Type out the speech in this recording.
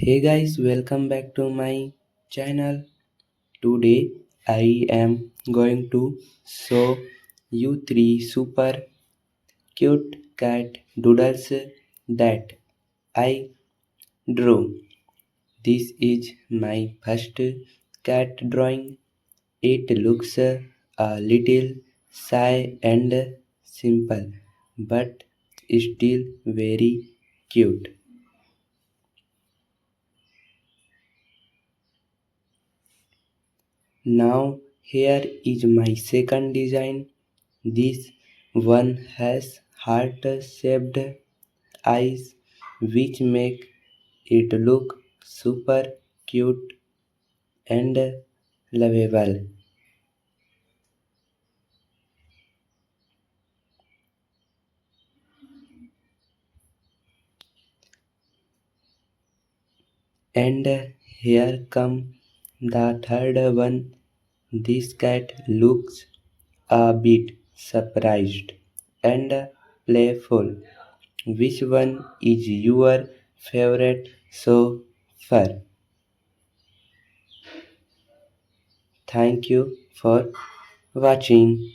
Hey guys, welcome back to my channel. Today I am going to show you three super cute cat doodles that I drew. This is my first cat drawing. It looks a little shy and simple, but still very cute. Now here is my second design. This one has heart-shaped eyes which make it look super cute and lovable. And here come the third one. This cat looks a bit surprised and playful. Which one is your favorite so far? Thank you for watching.